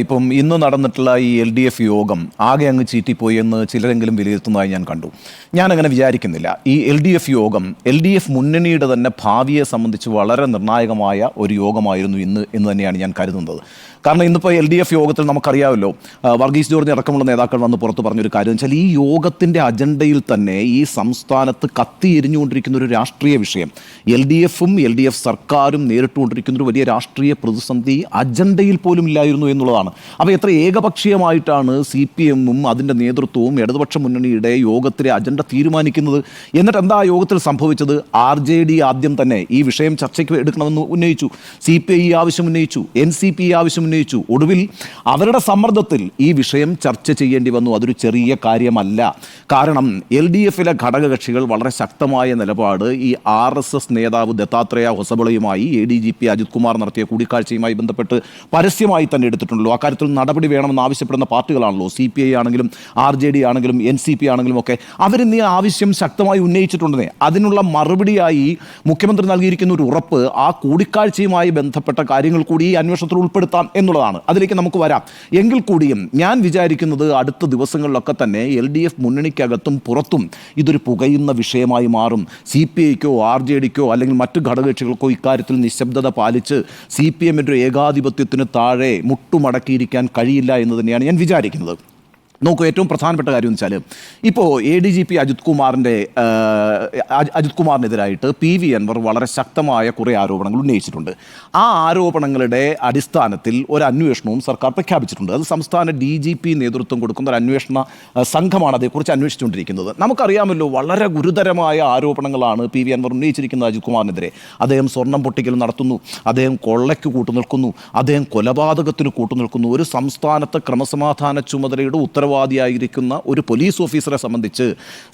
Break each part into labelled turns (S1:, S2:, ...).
S1: ഇപ്പം ഇന്ന് നടന്നിട്ടുള്ള ഈ LDF യോഗം ആകെ അങ്ങ് ചീറ്റിപ്പോയി എന്ന് ചിലരെങ്കിലും വിലയിരുത്തുന്നതായി ഞാൻ കണ്ടു. ഞാനങ്ങനെ വിചാരിക്കുന്നില്ല. ഈ LDF യോഗം LDF മുന്നണിയുടെ തന്നെ ഭാവിയെ സംബന്ധിച്ച് വളരെ നിർണായകമായ ഒരു യോഗമായിരുന്നു എന്ന് തന്നെയാണ് ഞാൻ കരുതുന്നത്. കാരണം ഇന്നിപ്പോൾ LDF യോഗത്തിൽ നമുക്കറിയാമല്ലോ, വർഗീസ് ജോർജ് അടക്കമുള്ള നേതാക്കൾ വന്ന് പുറത്ത് പറഞ്ഞൊരു കാര്യം വെച്ചാൽ ഈ യോഗത്തിൻ്റെ അജണ്ടയിൽ തന്നെ ഈ സംസ്ഥാനത്ത് കത്തിയെരിഞ്ഞുകൊണ്ടിരിക്കുന്ന ഒരു രാഷ്ട്രീയ വിഷയം, LDFും LDF സർക്കാരും നേരിട്ടുകൊണ്ടിരിക്കുന്ന ഒരു വലിയ രാഷ്ട്രീയ പ്രതിസന്ധി അജണ്ടയിൽ പോലും ഇല്ലായിരുന്നു എന്നുള്ളതാണ്. അപ്പോൾ എത്ര ഏകപക്ഷീയമായിട്ടാണ് CPM-ഉം അതിൻ്റെ നേതൃത്വവും ഇടതുപക്ഷ മുന്നണിയുടെ യോഗത്തിലെ അജണ്ട തീരുമാനിക്കുന്നത്. എന്നിട്ട് എന്താ യോഗത്തിൽ സംഭവിച്ചത്? RJD ആദ്യം തന്നെ ഈ വിഷയം ചർച്ചയ്ക്ക് എടുക്കണമെന്ന് ഉന്നയിച്ചു, CPI ആവശ്യം ഉന്നയിച്ചു, NCP ആവശ്യം ഉന്നയിച്ചു. ഒടുവിൽ അവരുടെ സമ്മർദ്ദത്തിൽ ഈ വിഷയം ചർച്ച ചെയ്യേണ്ടി വന്നു. അതൊരു ചെറിയ കാര്യമല്ല. കാരണം LDFിലെ ഘടകകക്ഷികൾ വളരെ ശക്തമായ നിലപാട് ഈ RSS നേതാവ് ദത്താത്രേയ ഹൊസബളയുമായി ADGP അജിത് കുമാർ നടത്തിയ കൂടിക്കാഴ്ചയുമായി ബന്ധപ്പെട്ട് പരസ്യമായി തന്നെ എടുത്തിട്ടുണ്ടല്ലോ. അക്കാര്യത്തിൽ നടപടി വേണമെന്ന് ആവശ്യപ്പെടുന്ന പാർട്ടികളാണല്ലോ CPI ആണെങ്കിലും RJD ആണെങ്കിലും NCP ആണെങ്കിലും ഒക്കെ. അവരിന്ന് ഈ ആവശ്യം ശക്തമായി ഉന്നയിച്ചിട്ടുണ്ടെന്നേ. അതിനുള്ള മറുപടിയായി മുഖ്യമന്ത്രി നൽകിയിരിക്കുന്ന ഒരു ഉറപ്പ് ആ കൂടിക്കാഴ്ചയുമായി ബന്ധപ്പെട്ട കാര്യങ്ങൾ കൂടി ഈ അന്വേഷണത്തിൽ ഉൾപ്പെടുത്താം എന്നുള്ളതാണ്. അതിലേക്ക് നമുക്ക് വരാം. എങ്കിൽ കൂടിയും ഞാൻ വിചാരിക്കുന്നത് അടുത്ത ദിവസങ്ങളിലൊക്കെ തന്നെ LDF മുന്നണിക്കകത്തും പുറത്തും ഇതൊരു പുകയുന്ന വിഷയമായി മാറും. CPIക്കോ RJDക്കോ അല്ലെങ്കിൽ മറ്റു ഘടകകക്ഷികൾക്കോ ഇക്കാര്യത്തിൽ നിശബ്ദത പാലിച്ച് CPM-ന്റെ ഒരു ഏകാധിപത്യത്തിന് താഴെ മുട്ടുമടക്കിയിരിക്കാൻ കഴിയില്ല എന്ന് തന്നെയാണ് ഞാൻ വിചാരിക്കുന്നത്. നോക്കൂ, ഏറ്റവും പ്രധാനപ്പെട്ട കാര്യം എന്ന് വെച്ചാൽ ഇപ്പോൾ ADGP അജിത് കുമാറിനെതിരായിട്ട് PV അൻവർ വളരെ ശക്തമായ കുറേ ആരോപണങ്ങൾ ഉന്നയിച്ചിട്ടുണ്ട്. ആ ആരോപണങ്ങളുടെ അടിസ്ഥാനത്തിൽ ഒരു അന്വേഷണവും സർക്കാർ പ്രഖ്യാപിച്ചിട്ടുണ്ട്. അത് സംസ്ഥാന DGP നേതൃത്വം കൊടുക്കുന്ന ഒരു അന്വേഷണ സംഘമാണ് അതേക്കുറിച്ച് അന്വേഷിച്ചുകൊണ്ടിരിക്കുന്നത്. നമുക്കറിയാമല്ലോ, വളരെ ഗുരുതരമായ ആരോപണങ്ങളാണ് PV അൻവർ ഉന്നയിച്ചിരിക്കുന്നത് അജിത് കുമാറിനെതിരെ. അദ്ദേഹം സ്വർണം പൊട്ടിക്കൽ നടത്തുന്നു, അദ്ദേഹം കൊള്ളയ്ക്ക് കൂട്ടുനിൽക്കുന്നു, അദ്ദേഹം കൊലപാതകത്തിന് കൂട്ടുനിൽക്കുന്നു. ഒരു സംസ്ഥാനത്തെ ക്രമസമാധാന ചുമതലയുടെ ഉത്തരവാദിയായിരിക്കുന്ന ഒരു പോലീസ് ഓഫീസറെ സംബന്ധിച്ച്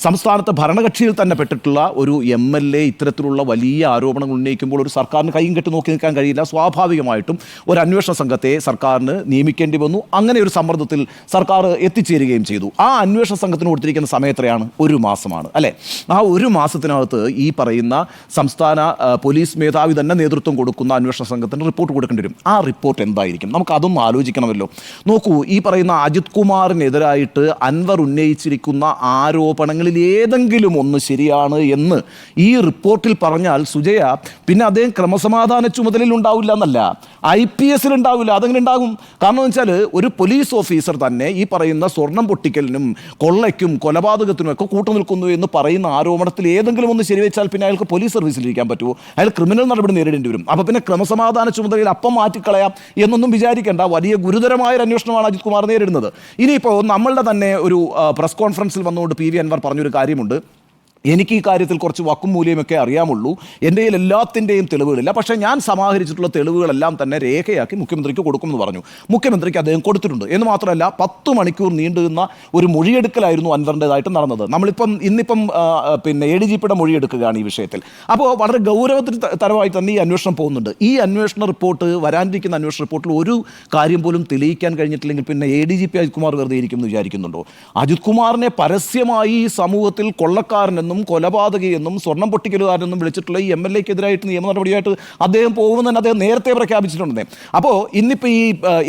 S1: സംസ്ഥാനത്തെ ഭരണകക്ഷിയിൽ തന്നെ പെട്ടിട്ടുള്ള ഒരു MLA ഇത്തരത്തിലുള്ള വലിയ ആരോപണങ്ങൾ ഉന്നയിക്കുമ്പോൾ ഒരു സർക്കാരിന് കൈയും കെട്ടി നോക്കി നിൽക്കാൻ കഴിയില്ല. സ്വാഭാവികമായിട്ടും ഒരു അന്വേഷണ സംഘത്തെ സർക്കാരിന് നിയമിക്കേണ്ടി വന്നു. അങ്ങനെ ഒരു സമ്മർദ്ദത്തിൽ സർക്കാർ എത്തിച്ചേരുകയും ചെയ്തു. ആ അന്വേഷണ സംഘത്തിന് കൊടുത്തിരിക്കുന്ന സമയം എത്രയാണ്? 1 മാസമാണ് അല്ലേ? ആ 1 മാസത്തിനകത്ത് ഈ പറയുന്ന സംസ്ഥാന പോലീസ് മേധാവി തന്നെ നേതൃത്വം കൊടുക്കുന്ന അന്വേഷണ സംഘത്തിന് റിപ്പോർട്ട് കൊടുക്കേണ്ടി വരും. ആ റിപ്പോർട്ട് എന്തായിരിക്കും? നമുക്ക് അതൊന്നും ആലോചിക്കണമല്ലോ. നോക്കൂ, ഈ പറയുന്ന അജിത് കുമാറിനെതിരായിട്ട് അൻവർ ഉന്നയിച്ചിരിക്കുന്ന ആരോപണങ്ങളിൽ ഏതെങ്കിലും ഒന്ന് ശരിയാണ് എന്ന് ഈ റിപ്പോർട്ടിൽ പറഞ്ഞാൽ സുജയ, പിന്നെ അദ്ദേഹം ക്രമസമാധാന ചുമതലയിൽ ഉണ്ടാവില്ല എന്നല്ല, IPS-ൽ ഉണ്ടാവില്ല. അതെങ്ങനെ ഉണ്ടാകും? കാരണം എന്ന് വെച്ചാൽ ഒരു പോലീസ് ഓഫീസർ തന്നെ ഈ പറയുന്ന സ്വർണം പൊട്ടിക്കലിനും കൊള്ളയ്ക്കും കൊലപാതകത്തിനും ഒക്കെ കൂട്ടുനിൽക്കുന്നു എന്ന് പറയുന്ന ആരോപണത്തിൽ ഏതെങ്കിലും ഒന്ന് ശരിവെച്ചാൽ പിന്നെ അയാൾക്ക് പോലീസ് സർവീസിലിരിക്കാൻ പറ്റുമോ? അയാൾ ക്രിമിനൽ നടപടി നേരിടേണ്ടി വരും. അപ്പോൾ പിന്നെ ക്രമസമാധാന ചുമതലയിൽ അപ്പം മാറ്റിക്കളയാം എന്നൊന്നും വിചാരിക്കേണ്ട. വലിയ ഗുരുതരമായ ഒരു അന്വേഷണമാണ് അജിത് കുമാർ നേരിടുന്നത്. ഇനിയിപ്പോൾ നമ്മളുടെ തന്നെ ഒരു പ്രസ് കോൺഫറൻസിൽ വന്നുകൊണ്ട് PV അൻവർ പറഞ്ഞൊരു കാര്യമുണ്ട്. എനിക്ക് ഈ കാര്യത്തിൽ കുറച്ച് വക്കും മൂല്യമൊക്കെ അറിയാമുള്ളൂ, എൻ്റെ കയ്യിൽ എല്ലാത്തിൻ്റെയും തെളിവുകളില്ല, പക്ഷേ ഞാൻ സമാഹരിച്ചിട്ടുള്ള തെളിവുകളെല്ലാം തന്നെ രേഖയാക്കി മുഖ്യമന്ത്രിക്ക് കൊടുക്കുമെന്ന് പറഞ്ഞു. മുഖ്യമന്ത്രിക്ക് അദ്ദേഹം കൊടുത്തിട്ടുണ്ട്. എന്ന് മാത്രമല്ല 10 മണിക്കൂർ നീണ്ടുനിന്ന ഒരു മൊഴിയെടുക്കലായിരുന്നു അൻവറിൻ്റെതായിട്ട് നടന്നത്. ഇന്നിപ്പം പിന്നെ ADGP-യുടെ മൊഴിയെടുക്കുകയാണ് ഈ വിഷയത്തിൽ. അപ്പോൾ വളരെ ഗൗരവതരമായി തന്നെ ഈ അന്വേഷണം പോകുന്നുണ്ട്. ഈ അന്വേഷണ റിപ്പോർട്ട്, വരാനിരിക്കുന്ന അന്വേഷണ റിപ്പോർട്ടിൽ ഒരു കാര്യം പോലും തെളിയിക്കാൻ കഴിഞ്ഞിട്ടില്ലെങ്കിൽ പിന്നെ ADGP അജിത് കുമാർ വെറുതെ ഇരിക്കുമെന്ന് വിചാരിക്കുന്നുണ്ടോ? അജിത് കുമാറിനെ പരസ്യമായി സമൂഹത്തിൽ കൊള്ളക്കാരനെന്നും കൊലപാതകയെന്നും സ്വർണം പൊട്ടിക്കലുകാരെന്നും വിളിച്ചിട്ടുള്ള ഈ MLA-ക്കെതിരായിട്ട് നിയമ നടപടിയായിട്ട് അദ്ദേഹം പോകുമെന്ന് തന്നെ അദ്ദേഹം നേരത്തെ പ്രഖ്യാപിച്ചിട്ടുണ്ടെന്നേ. അപ്പോൾ ഇന്നിപ്പോൾ ഈ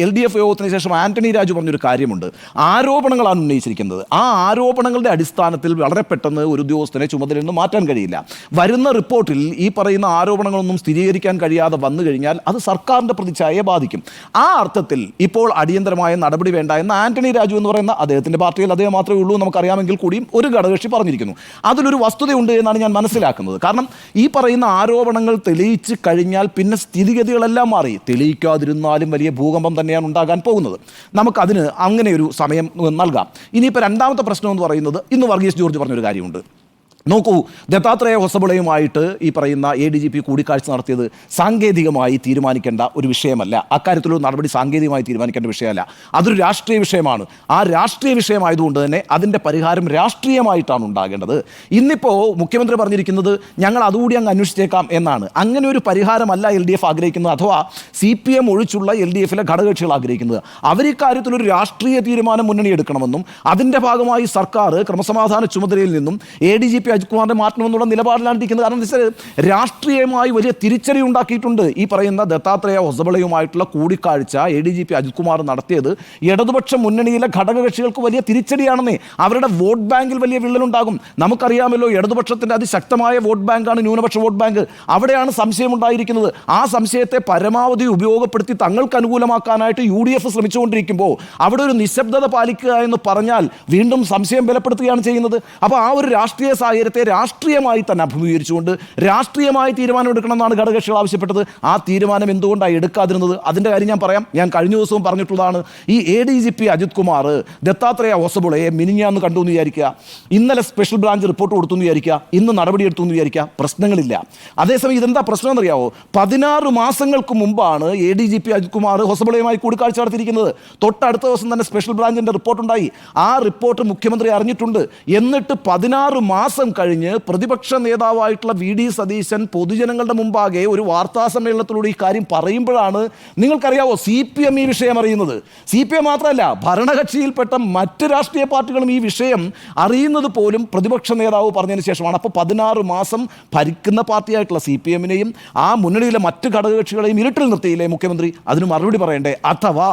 S1: LDF യോഗത്തിന് ശേഷം ആന്റണി രാജു പറഞ്ഞൊരു കാര്യമുണ്ട്. ആരോപണങ്ങളാണ് ഉന്നയിച്ചിരിക്കുന്നത്. ആ ആരോപണങ്ങളുടെ അടിസ്ഥാനത്തിൽ വളരെ പെട്ടെന്ന് ഒരു ഉദ്യോഗസ്ഥനെ ചുമതലയിൽ നിന്ന് മാറ്റാൻ കഴിയില്ല. വരുന്ന റിപ്പോർട്ടിൽ ഈ പറയുന്ന ആരോപണങ്ങളൊന്നും സ്ഥിരീകരിക്കാൻ കഴിയാതെ വന്നു കഴിഞ്ഞാൽ അത് സർക്കാരിൻ്റെ പ്രതിച്ഛായയെ ബാധിക്കും. ആ അർത്ഥത്തിൽ ഇപ്പോൾ അടിയന്തരമായ നടപടി വേണ്ട എന്ന് ആന്റണി രാജു എന്ന് പറയുന്ന അദ്ദേഹത്തിൻ്റെ പാർട്ടിയിൽ അദ്ദേഹം മാത്രമേ ഉള്ളൂ നമുക്കറിയാമെങ്കിൽ കൂടിയും ഒരു ഘടകകക്ഷി പറഞ്ഞിരിക്കുന്നു. അതിലൊരു വസ്തുതയുണ്ട് എന്നാണ് ഞാൻ മനസ്സിലാക്കുന്നത്. കാരണം ഈ പറയുന്ന ആരോപണങ്ങൾ തെളിയിച്ച് കഴിഞ്ഞാൽ പിന്നെ സ്ഥിതിഗതികളെല്ലാം മാറി. തെളിയിക്കാതിരുന്നാലും വലിയ ഭൂകമ്പം തന്നെയാണ് ഉണ്ടാകാൻ പോകുന്നത്. നമുക്കതിന് അങ്ങനെ ഒരു സമയം നൽകാം. ഇനിയിപ്പോൾ രണ്ടാമത്തെ പ്രശ്നം എന്ന് പറയുന്നത്, ഇന്ന് വർഗീസ് ജോർജ് പറഞ്ഞൊരു കാര്യമുണ്ട്. നോക്കൂ, ദത്താത്രേയ ഹൊസബളയുമായിട്ട് ഈ പറയുന്ന ADGP കൂടിക്കാഴ്ച നടത്തിയത് സാങ്കേതികമായി തീരുമാനിക്കേണ്ട ഒരു വിഷയമല്ല. അക്കാര്യത്തിലൊരു നടപടി സാങ്കേതികമായി തീരുമാനിക്കേണ്ട വിഷയമല്ല, അതൊരു രാഷ്ട്രീയ വിഷയമാണ്. ആ രാഷ്ട്രീയ വിഷയമായതുകൊണ്ട് തന്നെ അതിൻ്റെ പരിഹാരം രാഷ്ട്രീയമായിട്ടാണ് ഉണ്ടാകേണ്ടത്. ഇന്നിപ്പോൾ മുഖ്യമന്ത്രി പറഞ്ഞിരിക്കുന്നത് ഞങ്ങൾ അതുകൂടി അങ്ങ് അന്വേഷിച്ചേക്കാം എന്നാണ്. അങ്ങനെ ഒരു പരിഹാരമല്ല LDF ആഗ്രഹിക്കുന്നത്, അഥവാ CPM ഒഴിച്ചുള്ള LDF-ലെ ഘടകകക്ഷികൾ ആഗ്രഹിക്കുന്നത്. അവരിക്കാര്യത്തിലൊരു രാഷ്ട്രീയ തീരുമാനം മുന്നണി എടുക്കണമെന്നും അതിൻ്റെ ഭാഗമായി സർക്കാർ ക്രമസമാധാന ചുമതലയിൽ നിന്നും ADGP അജിത് കുമാറിനെ മാറ്റണമെന്നുള്ള നിലപാടിലാണ് ഇരിക്കുന്നത്. കാരണം എന്താ വെച്ചാൽ രാഷ്ട്രീയമായി വലിയ തിരിച്ചടി ഉണ്ടാക്കിയിട്ടുണ്ട്. ഈ പറയുന്ന ദത്താത്രേയ ഹൊസബളയുമായിട്ടുള്ള കൂടിക്കാഴ്ച ADGP അജിത് കുമാർ നടത്തിയത് ഇടതുപക്ഷ മുന്നണിയിലെ ഘടകകക്ഷികൾക്ക് വലിയ തിരിച്ചടിയാണെന്നേ. അവരുടെ വോട്ട് ബാങ്കിൽ വലിയ വിള്ളലുണ്ടാകും. നമുക്കറിയാമല്ലോ, ഇടതുപക്ഷത്തിൻ്റെ അതിശക്തമായ വോട്ട് ബാങ്കാണ് ന്യൂനപക്ഷ വോട്ട് ബാങ്ക്. അവിടെയാണ് സംശയമുണ്ടായിരിക്കുന്നത്. ആ സംശയത്തെ പരമാവധി ഉപയോഗപ്പെടുത്തി തങ്ങൾക്ക് അനുകൂലമാക്കാനായിട്ട് UDF ശ്രമിച്ചുകൊണ്ടിരിക്കുമ്പോൾ അവിടെ ഒരു നിശബ്ദത പാലിക്കുക എന്ന് പറഞ്ഞാൽ വീണ്ടും സംശയം ബലപ്പെടുത്തുകയാണ് ചെയ്യുന്നത്. അപ്പോൾ ആ ഒരു രാഷ്ട്രീയ സാഹചര്യത്തെ രാഷ്ട്രീയമായി തന്നെ അഭിമുഖീകരിച്ചുകൊണ്ട് രാഷ്ട്രീയമായി തീരുമാനമെടുക്കണമെന്നാണ് ഘടകകക്ഷികൾ ആവശ്യപ്പെട്ടത്. ആ തീരുമാനം എന്തുകൊണ്ടാണ് എടുക്കാതിരുന്നത്? അതിൻ്റെ കാര്യം ഞാൻ പറയാം. ഞാൻ കഴിഞ്ഞ ദിവസവും പറഞ്ഞിട്ടുള്ളതാണ്. ഈ ADGP അജിത് കുമാർ ദത്താത്രേയ ഹൊസബളയെ മിനിഞ്ഞാന്ന് കണ്ടു എന്ന് വിചാരിക്കുക, ഇന്നലെ സ്പെഷ്യൽ ബ്രാഞ്ച് റിപ്പോർട്ട് കൊടുത്തു എന്ന് വിചാരിക്കുക, ഇന്ന് നടപടിയെടുത്തു എന്ന് വിചാരിക്കുക, പ്രശ്നങ്ങളില്ല. അതേസമയം ഇതെന്താ പ്രശ്നം എന്നറിയാവോ? 16 മാസങ്ങൾക്ക് മുമ്പാണ് ADGP അജിത് കുമാർ ഹൊസബളയുമായി കൂടിക്കാഴ്ച നടത്തിയിരിക്കുന്നത്. തൊട്ടടുത്ത ദിവസം തന്നെ സ്പെഷ്യൽ ബ്രാഞ്ചിൻ്റെ റിപ്പോർട്ടുണ്ടായി. ആ റിപ്പോർട്ട് മുഖ്യമന്ത്രി അറിഞ്ഞിട്ടുണ്ട്. എന്നിട്ട് 16 മാസം കഴിഞ്ഞ് പ്രതിപക്ഷ നേതാവായിട്ടുള്ള VD സതീശൻ പൊതുജനങ്ങളുടെ മുമ്പാകെ ഒരു വാർത്താ സമ്മേളനത്തിലൂടെ ഈ കാര്യം പറയുമ്പോഴാണ് നിങ്ങൾക്കറിയാവോ CPM ഈ വിഷയം അറിയുന്നത്. CPM മാത്രമല്ല, ഭരണകക്ഷിയിൽപ്പെട്ട മറ്റ് രാഷ്ട്രീയ പാർട്ടികളും ഈ വിഷയം അറിയുന്നത് പോലും പ്രതിപക്ഷ നേതാവ് പറഞ്ഞതിന് ശേഷമാണ്. അപ്പോൾ 16 മാസം ഭരിക്കുന്ന പാർട്ടിയായിട്ടുള്ള CPM-നെയും ആ മുന്നണിയിലെ മറ്റ് ഘടകകക്ഷികളെയും ഇരുട്ടിൽ നിർത്തിയില്ലേ മുഖ്യമന്ത്രി? അതിന് മറുപടി പറയണ്ടേ? അഥവാ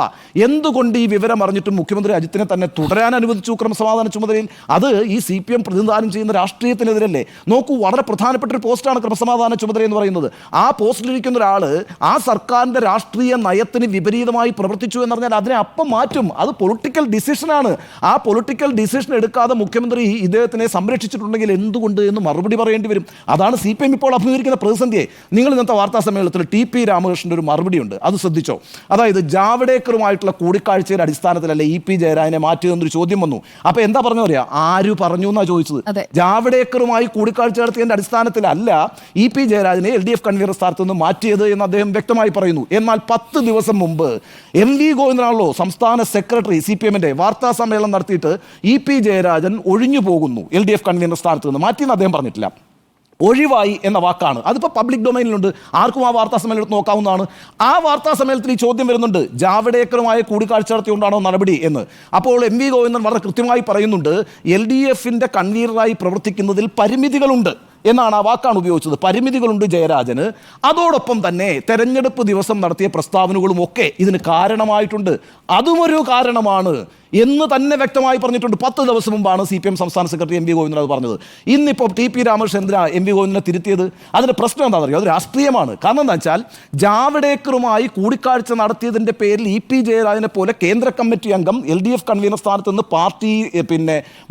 S1: എന്തുകൊണ്ട് ഈ വിവരം അറിഞ്ഞിട്ടും മുഖ്യമന്ത്രി അജിത്തിനെ തന്നെ തുടരാൻ അനുവദിച്ചു ക്രമസമാധാന ചുമതലയിൽ? അത് ഈ CPM പ്രതിനിധാനം ചെയ്യുന്ന രാഷ്ട്രീയത്തിനെതിരല്ലേ? നോക്കൂ, വളരെ പ്രധാനപ്പെട്ട ഒരു പോസ്റ്റാണ് ക്രമസമാധാന ചുമതല എന്ന് പറയുന്നത്. ആ പോസ്റ്റിലിരിക്കുന്ന ഒരാൾ ആ സർക്കാരിൻ്റെ രാഷ്ട്രീയ നയത്തിന് വിപരീതമായി പ്രവർത്തിച്ചു എന്ന് പറഞ്ഞാൽ അതിനെ അപ്പം മാറ്റും. അത് പൊളിറ്റിക്കൽ ഡിസിഷനാണ്. ആ പൊളിറ്റിക്കൽ ഡിസിഷൻ എടുക്കാതെ മുഖ്യമന്ത്രി ഇദ്ദേഹത്തിനെ സംരക്ഷിച്ചിട്ടുണ്ടെങ്കിൽ എന്തുകൊണ്ട് എന്ന് മറുപടി പറയേണ്ടി വരും. അതാണ് CPM ഇപ്പോൾ അഭിമുഖീകരിക്കുന്ന പ്രതിസന്ധിയെ. നിങ്ങൾ ഇന്നത്തെ വാർത്താ സമ്മേളനത്തിൽ TP രാമകൃഷ്ണൻ്റെ ഒരു മറുപടിയുണ്ട്, അത് ശ്രദ്ധിച്ചോ? അതായത് ജാവ്ദേക്കറുമായിട്ടുള്ള കൂടിക്കാഴ്ചയുടെ അടിസ്ഥാനത്തിലല്ലേ EP ജയരാജനെ മാറ്റിയെന്നൊരു ചോദ്യം വന്നു. അപ്പോൾ എന്താ പറഞ്ഞു പറയാ? ആര് പറഞ്ഞു എന്നാ ചോദിച്ചത്. ജാവ്ദേക്കറുമായി കൂടിക്കാഴ്ച നടത്തിയതിൻ്റെ അടിസ്ഥാനത്തിലല്ല EP ജയരാജനെ LDF കൺവീനർ സ്ഥാനത്ത് നിന്ന് മാറ്റിയത് എന്ന് അദ്ദേഹം വ്യക്തമായി പറയുന്നു. എന്നാൽ 10 ദിവസം മുമ്പ് MV ഗോവിന്ദനാണല്ലോ സംസ്ഥാന സെക്രട്ടറി CPM-ന്റെ വാർത്താ സമ്മേളനം നടത്തിയിട്ട് EP ജയരാജൻ ഒഴിഞ്ഞു പോകുന്നു, LDF കൺവീനർ സ്ഥാനത്ത് നിന്ന് മാറ്റിയെന്ന് അദ്ദേഹം പറഞ്ഞിട്ടില്ല. ഒഴിവായി എന്ന വാക്കാണ്. അതിപ്പോൾ പബ്ലിക് ഡൊമൈനിലുണ്ട്, ആർക്കും ആ വാർത്താ സമ്മേളനത്തിൽ നോക്കാവുന്നതാണ്. ആ വാർത്താ സമ്മേളനത്തിൽ ഈ ചോദ്യം വരുന്നുണ്ട്, ജാവ്ദേക്കറുമായി കൂടിക്കാഴ്ച നടത്തിയുകൊണ്ടാണോ നടപടി എന്ന്. അപ്പോൾ MV ഗോവിന്ദൻ വളരെ കൃത്യമായി പറയുന്നുണ്ട്, LDF-ന്റെ കൺവീനറായി പ്രവർത്തിക്കുന്നതിൽ പരിമിതികളുണ്ട് എന്നാണ് ആ വാക്കാണ് ഉപയോഗിച്ചത്. പരിമിതികളുണ്ട് ജയരാജന്. അതോടൊപ്പം തന്നെ തെരഞ്ഞെടുപ്പ് ദിവസം നടത്തിയ പ്രസ്താവനകളും ഒക്കെ ഇതിന് കാരണമായിട്ടുണ്ട്. അതുമൊരു കാരണമാണ് എന്ന് തന്നെ വ്യക്തമായി പറഞ്ഞിട്ടുണ്ട്. 10 ദിവസം മുമ്പാണ് CPM സംസ്ഥാന സെക്രട്ടറി MV ഗോവിന്ദൻ അത് പറഞ്ഞത്. ഇന്നിപ്പോൾ TP രാമകൃഷ്ണൻ എന്തിനാ MV ഗോവിന്ദനെ തിരുത്തിയത്? അതിൻ്റെ പ്രശ്നം എന്താണെന്ന് അറിയോ? അത് രാഷ്ട്രീയമാണ്. കാരണം എന്താ വെച്ചാൽ ജാവ്ദേക്കറുമായി കൂടിക്കാഴ്ച നടത്തിയതിൻ്റെ പേരിൽ EP ജയരാജനെ പോലെ കേന്ദ്ര കമ്മിറ്റി അംഗം LDF കൺവീനർ സ്ഥാനത്ത് നിന്ന് പാർട്ടി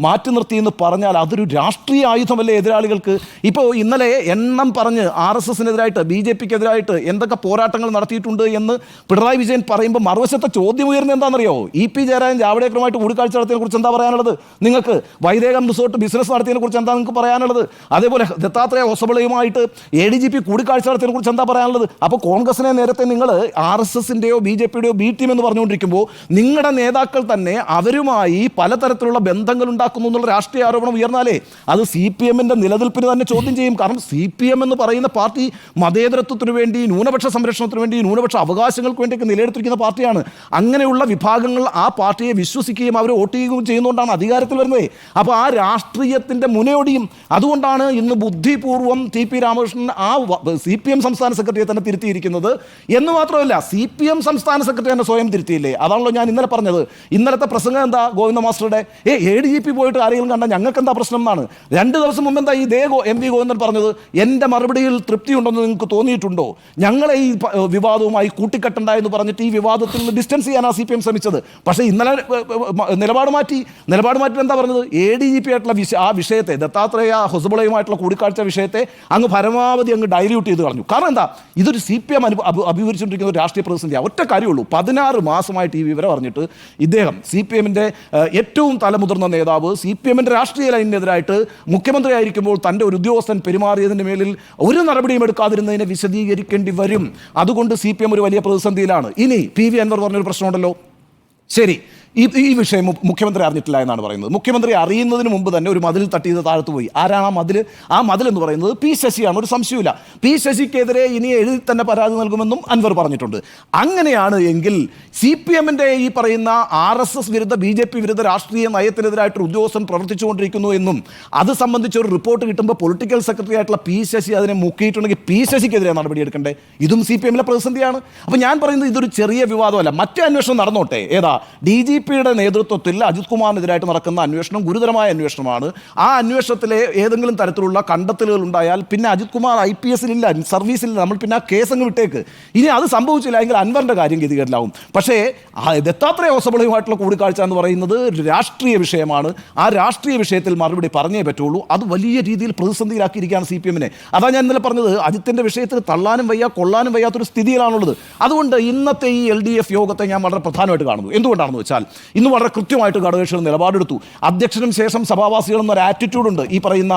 S1: മാറ്റി നിർത്തി എന്ന് പറഞ്ഞാൽ അതൊരു രാഷ്ട്രീയ ആയുധമല്ലേ എതിരാളികൾക്ക്? ഇപ്പോൾ ഇന്നലെ എണ്ണം പറഞ്ഞ് RSS-നെതിരായിട്ട് BJP-ക്കെതിരായിട്ട് എന്തൊക്കെ പോരാട്ടങ്ങൾ നടത്തിയിട്ടുണ്ട് എന്ന് പിണറായി വിജയൻ പറയുമ്പോൾ മറുവശത്തെ ചോദ്യം ഉയർന്നത് എന്താണെന്നറിയോ? EP ജയരാജൻ ജാവ്ദേക്കറുമായിട്ട് കൂടിക്കാഴ്ച നടത്തിയതിനെ കുറിച്ച് എന്താ പറയാനുള്ളത് നിങ്ങൾക്ക്? വൈദേകം റിസോർട്ട് ബിസിനസ് നടത്തിയതിനെ കുറിച്ച് എന്താ നിങ്ങൾക്ക് പറയാനുള്ളത്? അതേപോലെ ദത്താത്രേയ ഹൊസബളയുമായിട്ട് ADGP കൂടിക്കാഴ്ച നടത്തിയതിനെ കുറിച്ച് എന്താ പറയാനുള്ളത്? അപ്പോൾ കോൺഗ്രസിനെ നേരത്തെ നിങ്ങൾ RSS-ൻ്റെയോ BJP-യുടെയോ B ടീം എന്ന് പറഞ്ഞുകൊണ്ടിരിക്കുമ്പോൾ നിങ്ങളുടെ നേതാക്കൾ തന്നെ അവരുമായി പലതരത്തിലുള്ള ബന്ധങ്ങൾ ഉണ്ടാക്കുന്നു എന്നുള്ള രാഷ്ട്രീയ ആരോപണം ഉയർന്നാലേ അത് CPM-ന്റെ നിലനിൽപ്പിന് തന്നെ ചോദ്യം ചെയ്യും. കാരണം CPM എന്ന് പറയുന്ന പാർട്ടി മതേതരത്വത്തിന് വേണ്ടി, ന്യൂനപക്ഷ സംരക്ഷണത്തിന് വേണ്ടി, ന്യൂനപക്ഷ അവകാശങ്ങൾക്ക് വേണ്ടിയൊക്കെ നിലയെടുത്തിരിക്കുന്ന പാർട്ടിയാണ്. അങ്ങനെയുള്ള വിഭാഗങ്ങൾ ആ പാർട്ടിയെ വിശ്വസിക്കുകയും അവർ വോട്ട് ചെയ്യുകയും ചെയ്യുന്നതുകൊണ്ടാണ് അധികാരത്തിൽ വരുന്നത്. അപ്പോൾ ആ രാഷ്ട്രീയത്തിൻ്റെ മുനയൊടിയും. അതുകൊണ്ടാണ് ഇന്ന് ബുദ്ധിപൂർവ്വം TP രാമകൃഷ്ണൻ ആ CPM സംസ്ഥാന സെക്രട്ടറിയെ തന്നെ തിരുത്തിയിരിക്കുന്നത്. എന്ന് മാത്രമല്ല, CPM സംസ്ഥാന സെക്രട്ടറി തന്നെ സ്വയം തിരുത്തിയില്ലേ? അതാണല്ലോ ഞാൻ ഇന്നലെ പറഞ്ഞത്. ഇന്നലത്തെ പ്രസംഗം എന്താ ഗോവിന്ദ മാസ്റ്ററുടെ? ADGP പോയിട്ട് ആരെങ്കിലും കണ്ടാൽ ഞങ്ങൾക്ക് എന്താ പ്രശ്നം എന്നാണ്. 2 ദിവസം മുമ്പ് എന്താ ഈ MV ഗോവിന്ദൻ പറഞ്ഞത്? എൻ്റെ മറുപടിയിൽ തൃപ്തിയുണ്ടെന്ന് നിങ്ങൾക്ക് തോന്നിയിട്ടുണ്ടോ? ഞങ്ങളെ ഈ വിവാദവുമായി കൂട്ടിക്കെട്ടണ്ട എന്ന് പറഞ്ഞിട്ട് ഈ വിവാദത്തിൽ നിന്ന് ഡിസ്റ്റൻസ് ചെയ്യാനാണ് CPM ശ്രമിച്ചത്. പക്ഷേ ഇന്നലെ നിലപാട് മാറ്റിയിട്ട് എന്താ പറഞ്ഞത്? ADGP ആയിട്ടുള്ള ആ വിഷയത്തെ, ദത്താത്രേയ ഹൊസബളയുമായിട്ടുള്ള കൂടിക്കാഴ്ച വിഷയത്തെ അങ്ങ് പരമാവധി അങ്ങ് ഡൈല്യൂട്ട് ചെയ്ത് കളഞ്ഞു. കാരണം എന്താ? ഇതൊരു CPM അഭിമുഖീകരിച്ചുകൊണ്ടിരിക്കുന്ന ഒരു രാഷ്ട്രീയ പ്രതിസന്ധിയാണ്. ഒറ്റ കാര്യമുള്ളൂ, 16 മാസമായിട്ട് ഈ വിവരം അറിഞ്ഞിട്ട് ഇദ്ദേഹം CPM-ന്റെ ഏറ്റവും തലമുതിർന്ന നേതാവ് CPM-ന്റെ രാഷ്ട്രീയ ലൈനിനെതിരായിട്ട് മുഖ്യമന്ത്രി ആയിരിക്കുമ്പോൾ തൻ്റെ ഒരു ഉദ്യോഗസ്ഥൻ പെരുമാറിയതിൻ്റെ മേലിൽ ഒരു നടപടിയും എടുക്കാതിരുന്നതിനെ വിശദീകരിക്കേണ്ടി വരും. അതുകൊണ്ട് CPM ഒരു വലിയ പ്രതിസന്ധിയിലാണ്. ഇനി PV അൻവർ പറഞ്ഞൊരു പ്രശ്നമുണ്ടല്ലോ, ശരി, ഈ വിഷയം മുഖ്യമന്ത്രി അറിഞ്ഞിട്ടില്ല എന്നാണ് പറയുന്നത്. മുഖ്യമന്ത്രി അറിയുന്നതിന് മുമ്പ് തന്നെ ഒരു മതിൽ തട്ടിയത് താഴത്ത് പോയി. ആരാണ് ആ മതിൽ എന്ന് പറയുന്നത്? പി ശശിയാണ്, ഒരു സംശയമില്ല. പി ശശിക്കെതിരെ ഇനി എഴുതി തന്നെ പരാതി നൽകുമെന്നും അൻവർ പറഞ്ഞിട്ടുണ്ട്. അങ്ങനെയാണ് എങ്കിൽ CPM-ന്റെ ഈ പറയുന്ന RSS വിരുദ്ധ BJP വിരുദ്ധ രാഷ്ട്രീയ നയത്തിനെതിരായിട്ട് ഉദ്യോഗസ്ഥൻ പ്രവർത്തിച്ചുകൊണ്ടിരിക്കുന്നു എന്നും അത് സംബന്ധിച്ച് ഒരു റിപ്പോർട്ട് കിട്ടുമ്പോൾ പൊളിറ്റിക്കൽ സെക്രട്ടറി ആയിട്ടുള്ള പി ശശി അതിനെ മുക്കിയിട്ടുണ്ടെങ്കിൽ പി ശശിക്കെതിരെ നടപടിയെടുക്കണ്ടേ? ഇതും CPM-ലെ പ്രതിസന്ധിയാണ്. അപ്പോൾ ഞാൻ പറയുന്നത് ഇതൊരു ചെറിയ വിവാദമല്ല. മറ്റേ അന്വേഷണം നടന്നോട്ടെ. ഏതാ? DGP-യുടെ നേതൃത്വത്തിൽ അജിത് കുമാറിനെതിരായിട്ട് നടക്കുന്ന അന്വേഷണം ഗുരുതരമായ അന്വേഷണമാണ്. ആ അന്വേഷണത്തിലെ ഏതെങ്കിലും തരത്തിലുള്ള കണ്ടെത്തലുകൾ ഉണ്ടായാൽ പിന്നെ അജിത് കുമാർ IPS-ലില്ല, സർവീസിലില്ല, നമ്മൾ പിന്നെ ആ കേസങ്ങ് വിട്ടേക്ക്. ഇനി അത് സംഭവിച്ചില്ല എങ്കിൽ അൻവറിൻ്റെ കാര്യം ഗതികേടിലാവും. പക്ഷേ ദത്താത്രേയ ഹൊസബളയുമായിട്ടുള്ള കൂടിക്കാഴ്ച എന്ന് പറയുന്നത് രാഷ്ട്രീയ വിഷയമാണ്. ആ രാഷ്ട്രീയ വിഷയത്തിൽ മറുപടി പറഞ്ഞേ പറ്റുള്ളൂ. അത് വലിയ രീതിയിൽ പ്രതിസന്ധിയിലാക്കിയിരിക്കുകയാണ് CPM-നെ. അതാ ഞാൻ ഇന്നലെ പറഞ്ഞത്, അജിത്തിൻ്റെ വിഷയത്തിൽ തള്ളാനും വയ്യ കൊള്ളാനും വയ്യാത്തൊരു സ്ഥിതിയിലാണുള്ളത്. അതുകൊണ്ട് ഇന്നത്തെ ഈ LDF യോഗത്തെ ഞാൻ വളരെ പ്രധാനമായിട്ട് കാണുന്നു. എന്തുകൊണ്ടാണെന്ന് വെച്ചാൽ ഇന്ന് വളരെ കൃത്യമായിട്ട് ഘടകകക്ഷികൾ നിലപാടെടുത്തു. അധ്യക്ഷനും ശേഷം സഭാവാസികളും എന്നൊരു ആറ്റിറ്റ്യൂഡുണ്ട് ഈ പറയുന്ന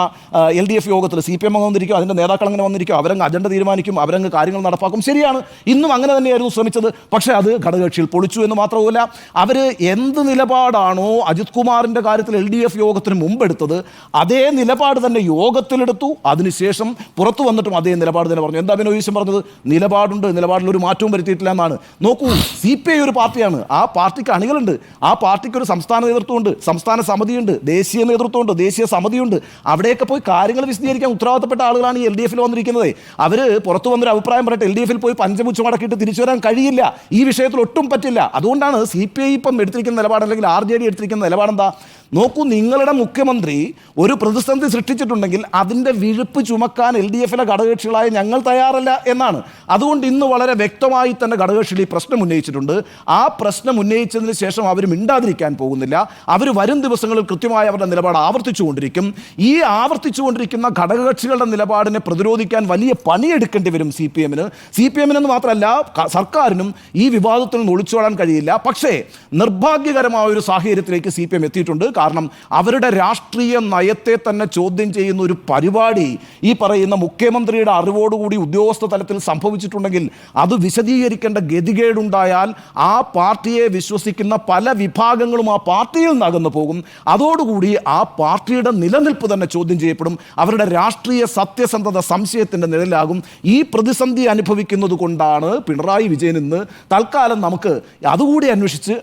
S1: LDF യോഗത്തിൽ. CPM അങ്ങ് വന്നിരിക്കും, അതിൻ്റെ നേതാക്കൾ അങ്ങനെ വന്നിരിക്കും, അവരങ്ങ് അജണ്ട തീരുമാനിക്കും, അവരങ്ങ് കാര്യങ്ങൾ നടപ്പാക്കും. ശരിയാണ്, ഇന്നും അങ്ങനെ തന്നെയായിരുന്നു ശ്രമിച്ചത്. പക്ഷേ അത് ഘടകകക്ഷിയിൽ പൊളിച്ചു എന്ന് മാത്രമല്ല, അവർ എന്ത് നിലപാടാണോ അജിത് കുമാറിൻ്റെ കാര്യത്തിൽ LDF യോഗത്തിന് മുമ്പെടുത്തത് അതേ നിലപാട് തന്നെ യോഗത്തിലെടുത്തു. അതിനുശേഷം പുറത്തു വന്നിട്ടും അതേ നിലപാട് തന്നെ പറഞ്ഞു. എന്താ ബിനോയ് പറഞ്ഞത്? നിലപാടുണ്ട്, നിലപാടിൽ ഒരു മാറ്റവും വരുത്തിയിട്ടില്ല എന്നാണ്. നോക്കൂ, CPI ഒരു പാർട്ടിയാണ്, ആ പാർട്ടിക്ക് അണികളുണ്ട്, ആ പാർട്ടിക്ക് ഒരു സംസ്ഥാന നേതൃത്വമുണ്ട്, സംസ്ഥാന സമിതിയുണ്ട്, ദേശീയ നേതൃത്വമുണ്ട്, ദേശീയ സമിതിയുണ്ട്. അവിടെയൊക്കെ പോയി കാര്യങ്ങൾ വിശദീകരിക്കാൻ ഉത്തരവാദിത്തപ്പെട്ട ആളുകളാണ് ഈ LDF-ൽ വന്നിരിക്കുന്നത്. അവർ പുറത്തു വന്നൊരു അഭിപ്രായം പറഞ്ഞിട്ട് LDF-ൽ പോയി പഞ്ചമുച്ച് മടക്കിയിട്ട് തിരിച്ചു വരാൻ കഴിയില്ല. ഈ വിഷയത്തിൽ ഒട്ടും പറ്റില്ല. അതുകൊണ്ടാണ് CPI ഇപ്പം എടുത്തിരിക്കുന്ന നിലപാട്, അല്ലെങ്കിൽ RJD എടുത്തിരിക്കുന്ന നിലപാടെന്താ? നോക്കൂ, നിങ്ങളുടെ മുഖ്യമന്ത്രി ഒരു പ്രതിസന്ധി സൃഷ്ടിച്ചിട്ടുണ്ടെങ്കിൽ അതിൻ്റെ വിഴുപ്പ് ചുമക്കാൻ LDF-ലെ ഘടകകക്ഷികളായ ഞങ്ങൾ തയ്യാറല്ല എന്നാണ്. അതുകൊണ്ട് ഇന്ന് വളരെ വ്യക്തമായി തന്നെ ഘടകകക്ഷികൾ ഈ പ്രശ്നം ഉന്നയിച്ചിട്ടുണ്ട്. ആ പ്രശ്നം ഉന്നയിച്ചതിന് ശേഷം അവർ മിണ്ടാതിരിക്കാൻ പോകുന്നില്ല. അവർ വരും ദിവസങ്ങളിൽ കൃത്യമായി അവരുടെ നിലപാട് ആവർത്തിച്ചുകൊണ്ടിരിക്കും. ഈ ആവർത്തിച്ചുകൊണ്ടിരിക്കുന്ന ഘടകകക്ഷികളുടെ നിലപാടിനെ പ്രതിരോധിക്കാൻ വലിയ പണിയെടുക്കേണ്ടി വരും CPM-ന് മാത്രമല്ല സർക്കാരിനും ഈ വിവാദത്തിൽ നിന്ന് ഒളിച്ചോടാൻ കഴിയില്ല. പക്ഷേ നിർഭാഗ്യകരമായ ഒരു സാഹചര്യത്തിലേക്ക് CPM എത്തിയിട്ടുണ്ട്. കാരണം അവരുടെ രാഷ്ട്രീയ നയത്തെ തന്നെ ചോദ്യം ചെയ്യുന്ന ഒരു പരിപാടി ഈ പറയുന്ന മുഖ്യമന്ത്രിയുടെ അറിവോടുകൂടി ഉദ്യോഗസ്ഥ തലത്തിൽ സംഭവിച്ചിട്ടുണ്ടെങ്കിൽ അത് വിശദീകരിക്കേണ്ട ഗതികേടുണ്ടായാൽ ആ പാർട്ടിയെ വിശ്വസിക്കുന്ന പല വിഭാഗങ്ങളും ആ പാർട്ടിയിൽ നിന്ന് അകന്നു പോകും. അതോടുകൂടി ആ പാർട്ടിയുടെ നിലനിൽപ്പ് തന്നെ ചോദ്യം ചെയ്യപ്പെടും. അവരുടെ രാഷ്ട്രീയ സത്യസന്ധത സംശയത്തിൻ്റെ നിഴലാകും. ഈ പ്രതിസന്ധി അനുഭവിക്കുന്നത് കൊണ്ടാണ് പിണറായി വിജയൻ ഇന്ന് തൽക്കാലം നമുക്ക് അതുകൂടി അന്വേഷിച്ച്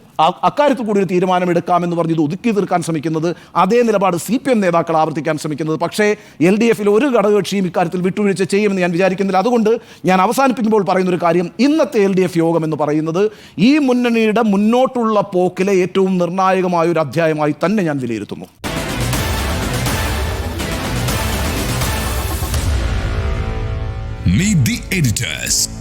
S1: അക്കാര്യത്തിൽ കൂടി ഒരു തീരുമാനമെടുക്കാമെന്ന് പറഞ്ഞ് ഇത് ഒതുക്കി തീർക്കാൻ ശ്രമിക്കുന്നത്. അതേ നിലപാട് CPM നേതാക്കൾ ആവർത്തിക്കാൻ ശ്രമിക്കുന്നത്. പക്ഷേ LDF-ൽ ഒരു ഘടകകക്ഷിയും ഇക്കാര്യത്തിൽ വിട്ടുവീഴ്ച ചെയ്യുമെന്ന് ഞാൻ വിചാരിക്കുന്നില്ല. അതുകൊണ്ട് ഞാൻ അവസാനിപ്പിക്കുമ്പോൾ പറയുന്നൊരു കാര്യം, ഇന്നത്തെ LDF യോഗം എന്ന് പറയുന്നത് ഈ മുന്നണിയുടെ മുന്നോട്ടുള്ള പോക്കിലെ ഏറ്റവും നിർണായകമായ ഒരു അധ്യായമായി തന്നെ ഞാൻ വിലയിരുത്തുന്നു.
S2: Meet the editors.